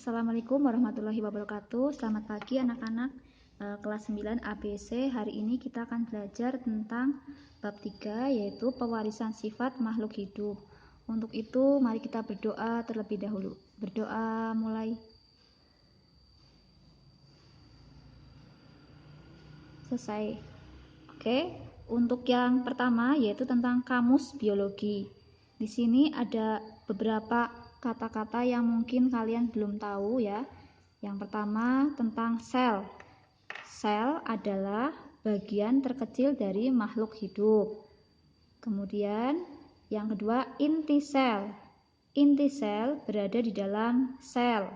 Assalamualaikum warahmatullahi wabarakatuh. Selamat pagi anak-anak kelas 9 ABC. Hari ini kita akan belajar tentang bab 3, yaitu pewarisan sifat makhluk hidup. Untuk itu mari kita berdoa terlebih dahulu. Berdoa mulai. Selesai. Oke, untuk yang pertama yaitu tentang kamus biologi. Di sini ada beberapa kata-kata yang mungkin kalian belum tahu ya. Yang pertama tentang sel. Sel adalah bagian terkecil dari makhluk hidup. Kemudian yang kedua inti sel. Inti sel berada di dalam sel.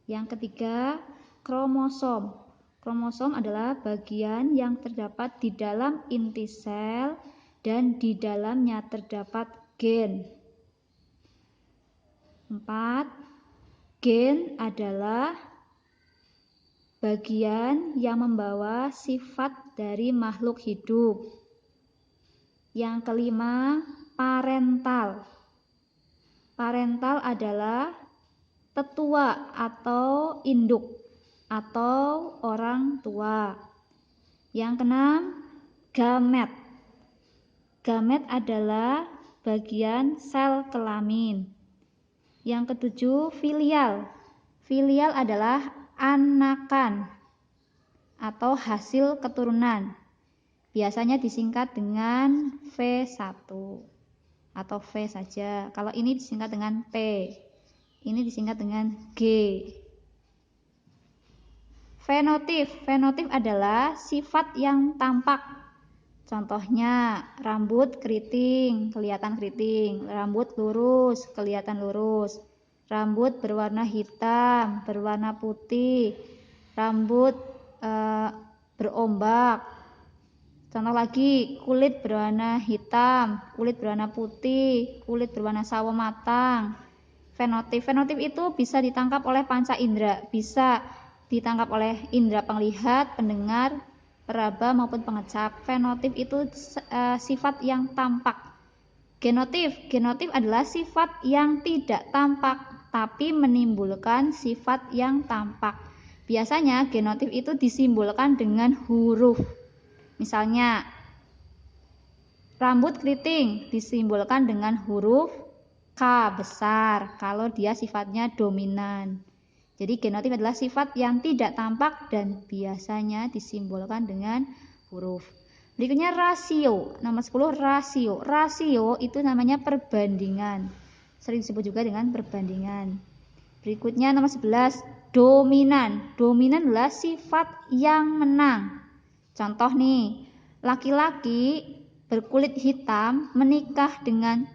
Yang ketiga kromosom. Kromosom adalah bagian yang terdapat di dalam inti sel dan di dalamnya terdapat gen. 4. Gen adalah bagian yang membawa sifat dari makhluk hidup. Yang kelima, parental. Parental adalah tetua atau induk atau orang tua. Yang keenam, gamet. Gamet adalah bagian sel kelamin. Yang ketujuh, filial. Filial adalah anakan atau hasil keturunan. Biasanya disingkat dengan V1 atau V saja. Kalau ini disingkat dengan P. Ini disingkat dengan G. Fenotip. Fenotip adalah sifat yang tampak. Contohnya, rambut keriting, kelihatan keriting. Rambut lurus, kelihatan lurus. Rambut berwarna hitam, berwarna putih. Rambut berombak. Contoh lagi, kulit berwarna hitam, kulit berwarna putih, kulit berwarna sawo matang. Fenotip. Fenotip itu bisa ditangkap oleh panca indera, bisa ditangkap oleh indera penglihat, pendengar, peraba maupun pengecap. Fenotip itu sifat yang tampak. Genotip. Genotip adalah sifat yang tidak tampak tapi menimbulkan sifat yang tampak. Biasanya genotip itu disimbolkan dengan huruf. Misalnya, rambut keriting disimbolkan dengan huruf K besar kalau dia sifatnya dominan. Jadi genotip adalah sifat yang tidak tampak dan biasanya disimbolkan dengan huruf. Berikutnya rasio. Nomor 10 rasio. Rasio itu namanya perbandingan. Sering disebut juga dengan perbandingan. Berikutnya nomor 11 dominan. Dominan adalah sifat yang menang. Contoh nih, laki-laki berkulit hitam menikah dengan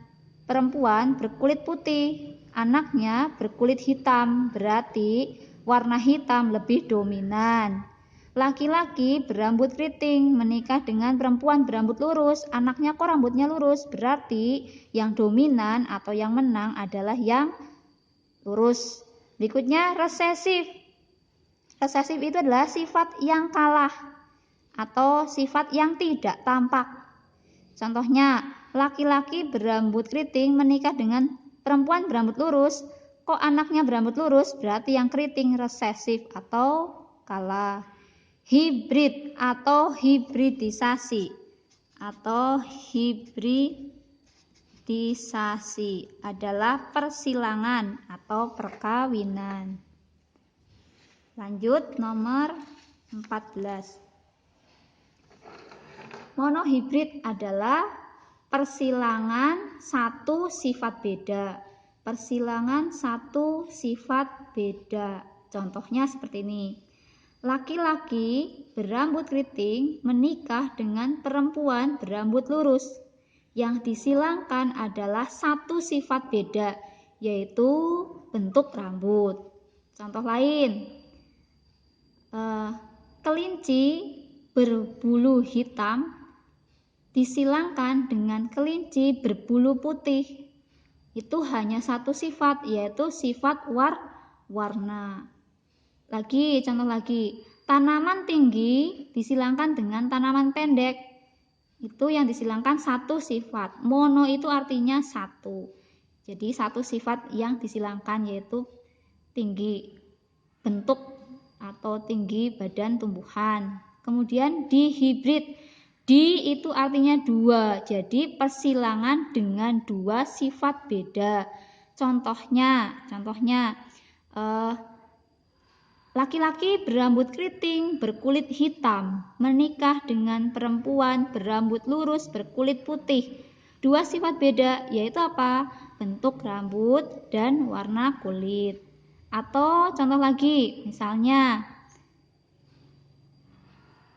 perempuan berkulit putih. Anaknya berkulit hitam, berarti warna hitam lebih dominan. Laki-laki berambut keriting menikah dengan perempuan berambut lurus, anaknya kok rambutnya lurus, berarti yang dominan atau yang menang adalah yang lurus. Berikutnya resesif. Resesif itu adalah sifat yang kalah atau sifat yang tidak tampak. Contohnya, laki-laki berambut keriting menikah dengan perempuan berambut lurus, kok anaknya berambut lurus, berarti yang keriting resesif atau kalah. Hibrid atau hibridisasi adalah persilangan atau perkawinan. Lanjut nomor 14. Monohibrid adalah persilangan satu sifat beda. Persilangan satu sifat beda. Contohnya seperti ini. Laki-laki berambut keriting menikah dengan perempuan berambut lurus. Yang disilangkan adalah satu sifat beda, yaitu bentuk rambut. Contoh lain. Kelinci berbulu hitam disilangkan dengan kelinci berbulu putih. Itu hanya satu sifat, yaitu sifat warna. Contoh lagi, tanaman tinggi disilangkan dengan tanaman pendek. Itu yang disilangkan satu sifat. Mono itu artinya satu. Jadi satu sifat yang disilangkan yaitu tinggi bentuk atau tinggi badan tumbuhan. Kemudian dihibrid. Di itu artinya dua, jadi persilangan dengan dua sifat beda. Contohnya laki-laki berambut keriting berkulit hitam menikah dengan perempuan berambut lurus berkulit putih. Dua sifat beda yaitu apa? Bentuk rambut dan warna kulit. Atau contoh lagi, misalnya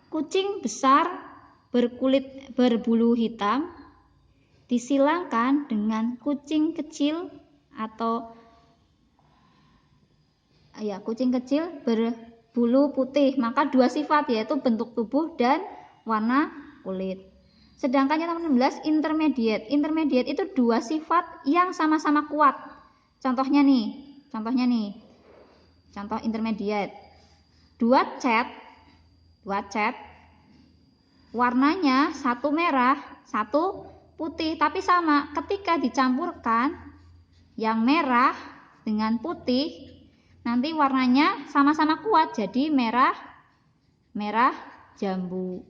kucing besar berbulu hitam disilangkan dengan kucing kecil atau kucing kecil berbulu putih, maka dua sifat yaitu bentuk tubuh dan warna kulit. Sedangkan yang nomor 16 intermediate. Intermediate itu dua sifat yang sama-sama kuat. Contohnya nih. Contoh intermediate. Dua cat warnanya satu merah, satu putih, tapi sama. Ketika dicampurkan yang merah dengan putih, nanti warnanya sama-sama kuat, jadi merah jambu.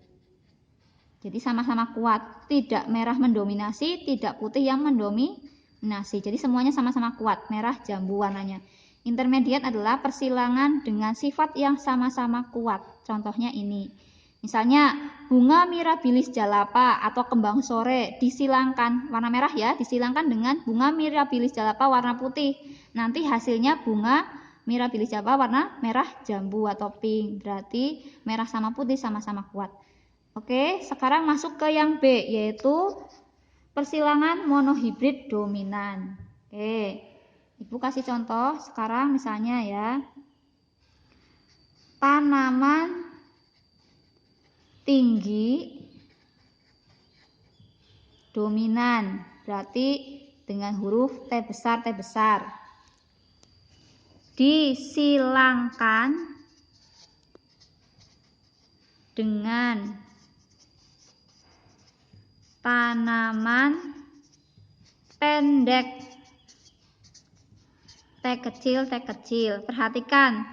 Jadi sama-sama kuat, tidak merah mendominasi, tidak putih yang mendominasi. Jadi semuanya sama-sama kuat, merah jambu warnanya. Intermediate adalah persilangan dengan sifat yang sama-sama kuat. Contohnya ini. Misalnya bunga mirabilis jalapa atau kembang sore disilangkan, warna merah ya, disilangkan dengan bunga mirabilis jalapa warna putih. Nanti hasilnya bunga mirabilis jalapa warna merah jambu atau pink. Berarti merah sama putih sama-sama kuat. Oke, sekarang masuk ke yang B, yaitu persilangan monohibrid dominan. Oke, Ibu kasih contoh sekarang misalnya ya. Tanaman tinggi dominan, berarti dengan huruf T besar. Disilangkan dengan tanaman pendek T kecil. Perhatikan,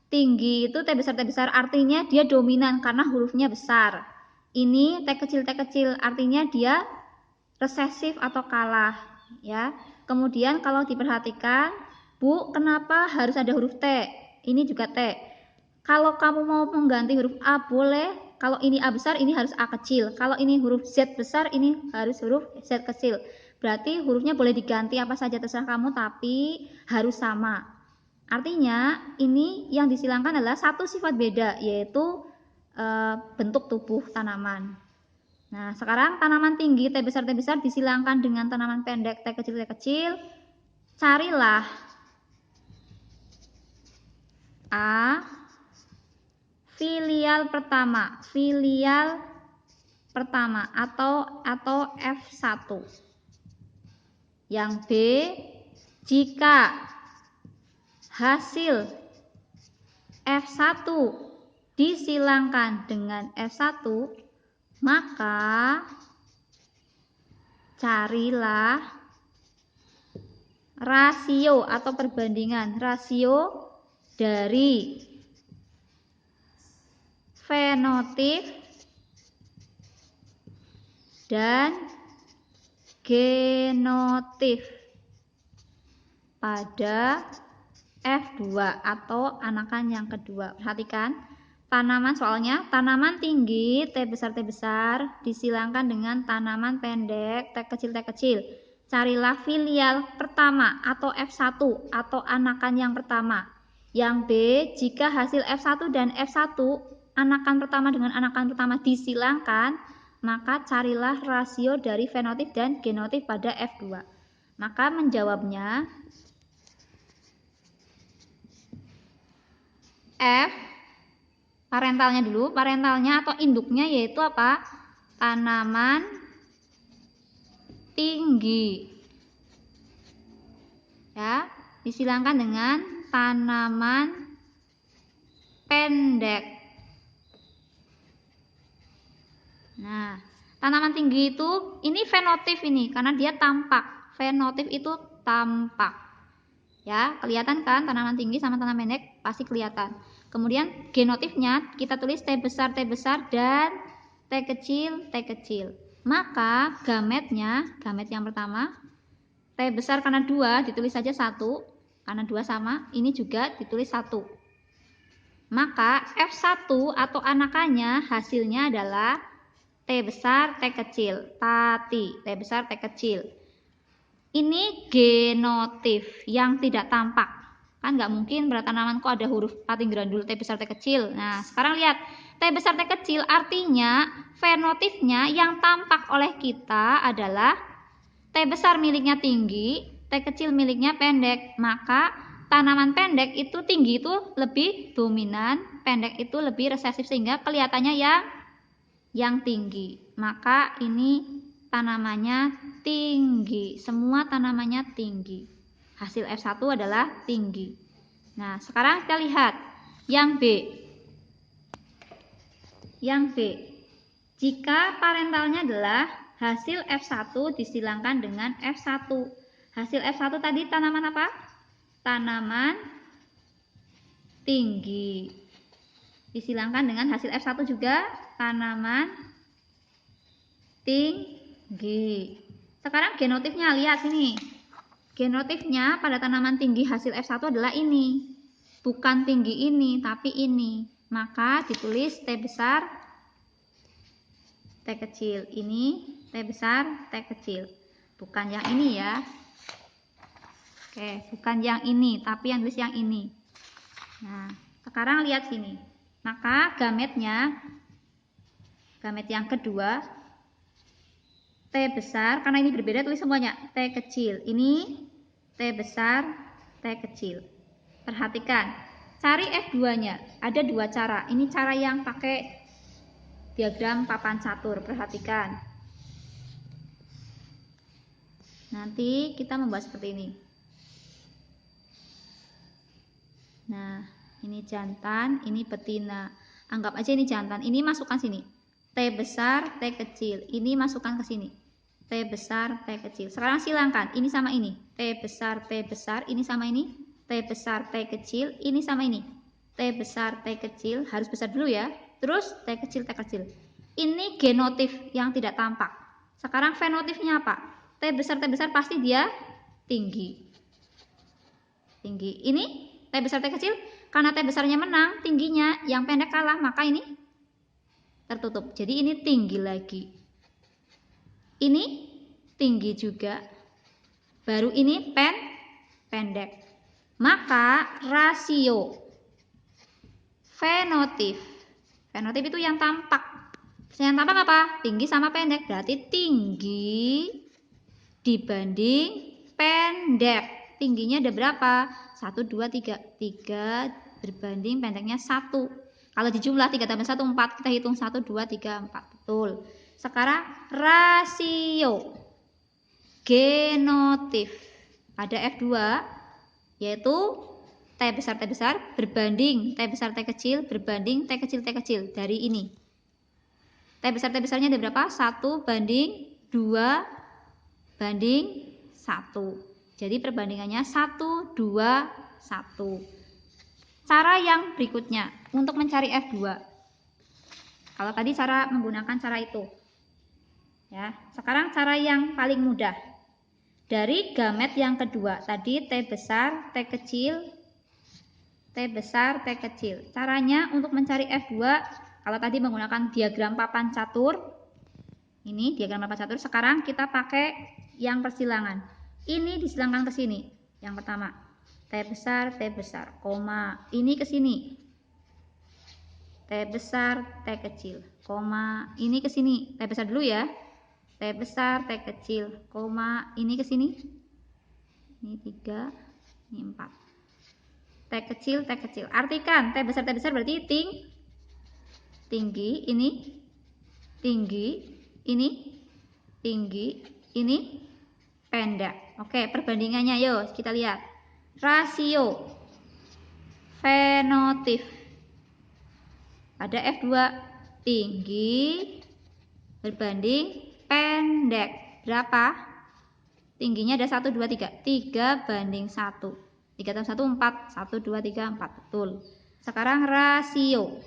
tinggi itu T besar artinya dia dominan karena hurufnya besar. Ini T kecil artinya dia resesif atau kalah ya. Kemudian kalau diperhatikan, Bu, kenapa harus ada huruf T? Ini juga T. Kalau kamu mau mengganti huruf A boleh. Kalau ini A besar, ini harus A kecil. Kalau ini huruf Z besar, ini harus huruf Z kecil. Berarti hurufnya boleh diganti apa saja terserah kamu, tapi harus sama. Artinya ini yang disilangkan adalah satu sifat beda, yaitu bentuk tubuh tanaman. Nah, sekarang tanaman tinggi T besar disilangkan dengan tanaman pendek T kecil. Carilah A filial pertama atau F1. Yang B, jika hasil F1 disilangkan dengan F1, maka carilah rasio atau perbandingan rasio dari fenotip dan genotip pada F2 atau anakan yang kedua. Perhatikan, soalnya tanaman tinggi T besar disilangkan dengan tanaman pendek T kecil. Carilah filial pertama atau F1 atau anakan yang pertama. Yang B, jika hasil F1 dan F1 anakan pertama dengan anakan pertama disilangkan, maka carilah rasio dari fenotip dan genotip pada F2. Maka menjawabnya F, parentalnya atau induknya yaitu apa? Tanaman tinggi. Ya, disilangkan dengan tanaman pendek. Nah, tanaman tinggi itu ini fenotip ini karena dia tampak. Fenotip itu tampak. Ya, kelihatan kan tanaman tinggi sama tanaman pendek? Pasti kelihatan. Kemudian genotifnya kita tulis T besar dan T kecil. Maka gametnya, gamet yang pertama, T besar karena 2 ditulis saja 1, karena 2 sama, ini juga ditulis 1. Maka F1 atau anakannya hasilnya adalah T besar, T kecil, tati, T besar, T kecil. Ini genotif yang tidak tampak. Kan nggak mungkin pada tanaman kok ada huruf pating grandul T besar, T kecil. Nah, sekarang lihat, T besar, T kecil artinya fenotifnya yang tampak oleh kita adalah T besar miliknya tinggi, T kecil miliknya pendek. Maka tanaman pendek itu tinggi itu lebih dominan, pendek itu lebih resesif sehingga kelihatannya yang tinggi. Maka ini tanamannya tinggi. Semua tanamannya tinggi. Hasil F1 adalah tinggi. Nah, sekarang kita lihat yang B. Yang B. Jika parentalnya adalah hasil F1 disilangkan dengan F1. Hasil F1 tadi tanaman apa? Tanaman tinggi. Disilangkan dengan hasil F1 juga tanaman tinggi. Sekarang genotifnya, lihat sini. Genotifnya pada tanaman tinggi hasil F1 adalah ini. Bukan tinggi ini, tapi ini. Maka ditulis T besar, T kecil. Ini T besar, T kecil. Bukan yang ini ya. Oke, bukan yang ini, tapi yang tulis yang ini. Nah, sekarang lihat sini. Maka gametnya, gamet yang kedua, T besar, karena ini berbeda tulis semuanya, T kecil. Ini T besar, T kecil. Perhatikan, cari F2-nya. Ada 2 cara. Ini cara yang pakai diagram papan catur. Perhatikan. Nanti kita membahas seperti ini. Nah, ini jantan, ini betina. Anggap aja ini jantan. Ini masukkan sini. T besar, T kecil. Ini masukkan ke sini. T besar, T kecil. Sekarang silangkan. Ini sama ini. T besar, ini sama ini. T besar, T kecil. Ini sama ini. T besar, T kecil. Harus besar dulu ya. Terus T kecil, T kecil. Ini genotif yang tidak tampak. Sekarang fenotifnya apa? T besar pasti dia tinggi. Tinggi. Ini T besar, T kecil. Karena T besarnya menang, tingginya yang pendek kalah. Maka ini tertutup. Jadi ini tinggi lagi. Ini tinggi juga. Baru ini pendek. Maka rasio fenotif. Fenotif itu yang tampak. Yang tampak apa? Tinggi sama pendek. Berarti tinggi dibanding pendek. Tingginya ada berapa? 1, 2, 3. 3 berbanding pendeknya 1. Kalau dijumlah 3 tambah 1, 4. Kita hitung 1, 2, 3, 4. Betul. Sekarang rasio genotif pada F2 yaitu T besar berbanding T besar T kecil berbanding T kecil dari ini. T besarnya ada berapa? 1 banding 2 banding 1. Jadi perbandingannya 1, 2, 1. Cara yang berikutnya untuk mencari F2. Kalau tadi cara menggunakan cara itu. Ya, sekarang cara yang paling mudah. Dari gamet yang kedua, tadi T besar, T kecil, T besar, T kecil. Caranya untuk mencari F2, kalau tadi menggunakan diagram papan catur, ini diagram papan catur, sekarang kita pakai yang persilangan. Ini disilangkan ke sini. Yang pertama, T besar, koma. Ini ke sini. T besar, T kecil, koma. Ini ke sini. T besar dulu ya. T besar, T kecil, koma. Ini ke sini. Ini 3, ini 4. T kecil. Artikan T besar berarti tinggi, ini tinggi, ini tinggi, ini pendek. Oke, perbandingannya yuk kita lihat. Rasio fenotif pada F2 tinggi berbanding pendek. Berapa? Tingginya ada 1, 2, 3. 3 banding 1. 3 tambah 1 4. 1 2 3 4. Betul. Sekarang rasio.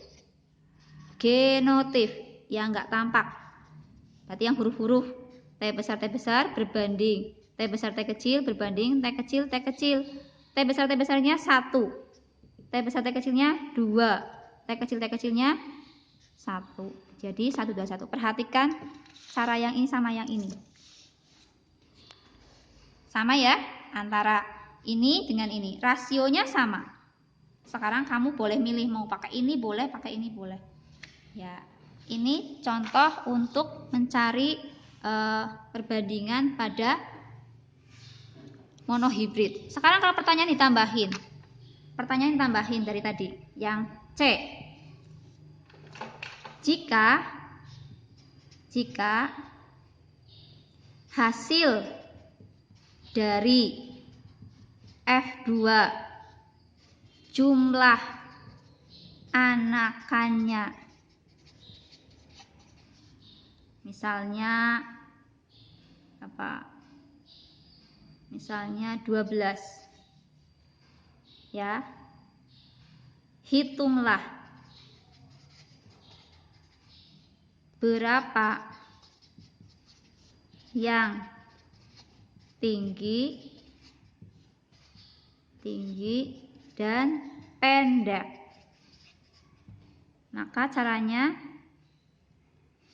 Genotif yang enggak tampak. Berarti yang huruf-huruf T besar berbanding T besar T kecil berbanding T kecil T kecil. T besarnya 1. T besar T kecilnya 2. T kecil T kecilnya 1. Jadi 1 2 1. Perhatikan cara yang ini sama yang ini. Sama ya, antara ini dengan ini. Rasionya sama. Sekarang kamu boleh milih mau pakai ini boleh, pakai ini boleh. Ya, ini contoh untuk mencari perbandingan pada monohibrid. Sekarang kalau pertanyaan ditambahin. Pertanyaan ditambahin dari tadi. Yang C. Jika hasil dari F2 jumlah anakannya misalnya apa? Misalnya 12. Ya. Hitunglah berapa yang tinggi dan pendek. Maka caranya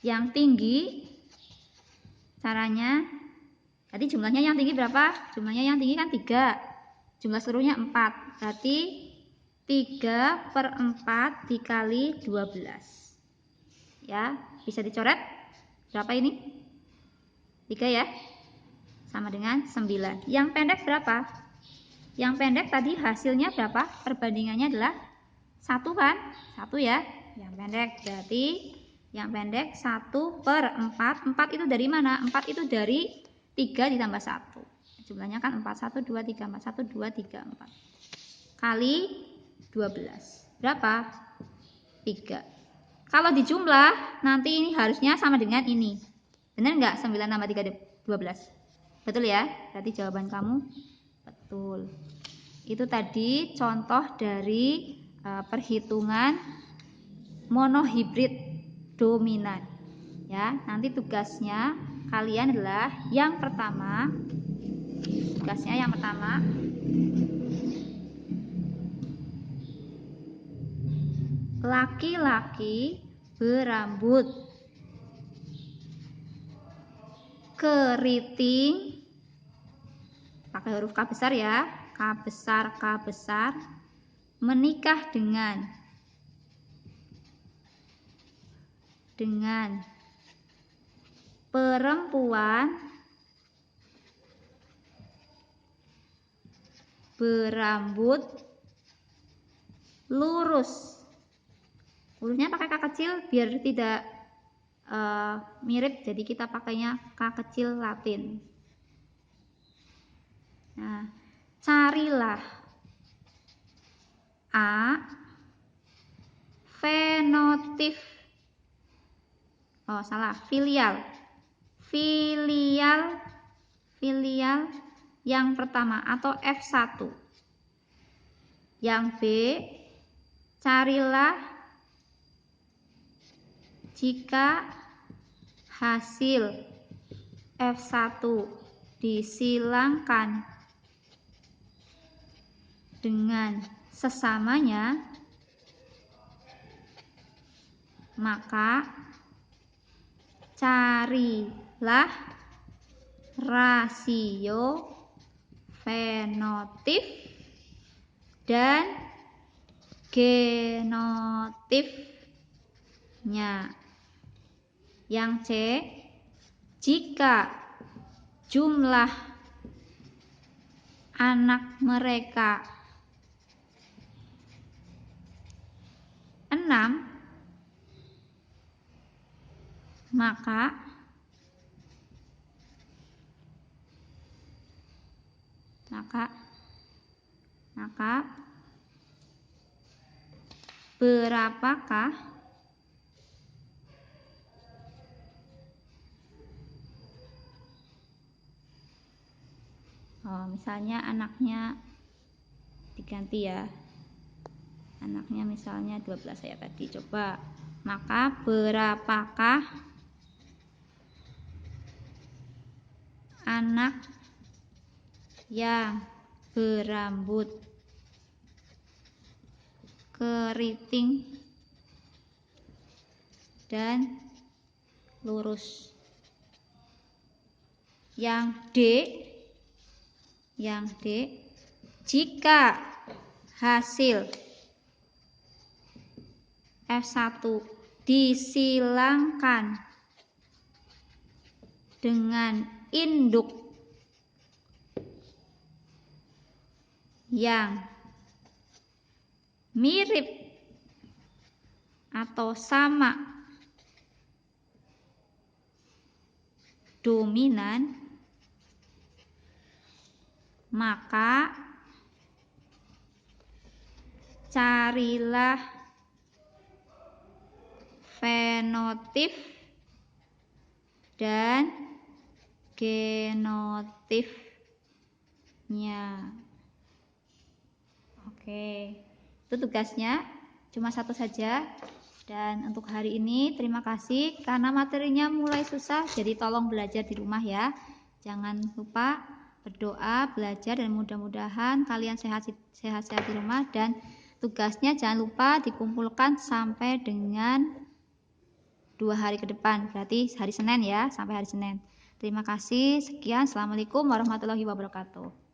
yang tinggi tadi jumlahnya yang tinggi berapa? Jumlahnya yang tinggi kan 3. Jumlah seluruhnya 4. Berarti 3/4 dikali 12. Ya, bisa dicoret. Berapa ini? 3 ya. Sama dengan 9. Yang pendek berapa? Yang pendek tadi hasilnya berapa? Perbandingannya adalah 1 kan? 1 ya. Yang pendek berarti yang pendek 1/4. 4 itu dari mana? 4 itu dari 3 ditambah 1. Jumlahnya kan 4. 1 2 3 4. 1 2 3 4 kali 12. Berapa? 3. Kalau dijumlah nanti ini harusnya sama dengan ini. Benar nggak? 9 tambah 3 12. Betul ya? Berarti jawaban kamu betul. Itu tadi contoh dari perhitungan monohibrid dominan. Ya, nanti tugasnya kalian adalah yang pertama. Laki-laki berambut keriting, pakai huruf K besar ya, K besar, menikah dengan perempuan berambut lurus. Hurufnya pakai K kecil biar tidak mirip, jadi kita pakainya K kecil Latin. Nah, carilah A fenotip. Oh, salah, filial. Filial yang pertama atau F1. Yang B, carilah jika hasil F1 disilangkan dengan sesamanya, maka carilah rasio fenotip dan genotipnya. Yang C, jika jumlah anak mereka 6, maka berapakah misalnya anaknya diganti ya. Anaknya misalnya 12 saya tadi. Coba. Maka berapakah anak yang berambut keriting dan lurus? Yang D, jika hasil F1 disilangkan dengan induk yang mirip atau sama dominan, maka carilah fenotip dan genotipnya. Oke, itu tugasnya, cuma satu saja. Dan untuk hari ini terima kasih, karena materinya mulai susah, jadi tolong belajar di rumah ya. Jangan lupa berdoa, belajar, dan mudah-mudahan kalian sehat-sehat di rumah. Dan tugasnya jangan lupa dikumpulkan sampai dengan 2 hari ke depan, berarti hari Senin ya, sampai hari Senin. Terima kasih, sekian, assalamualaikum warahmatullahi wabarakatuh.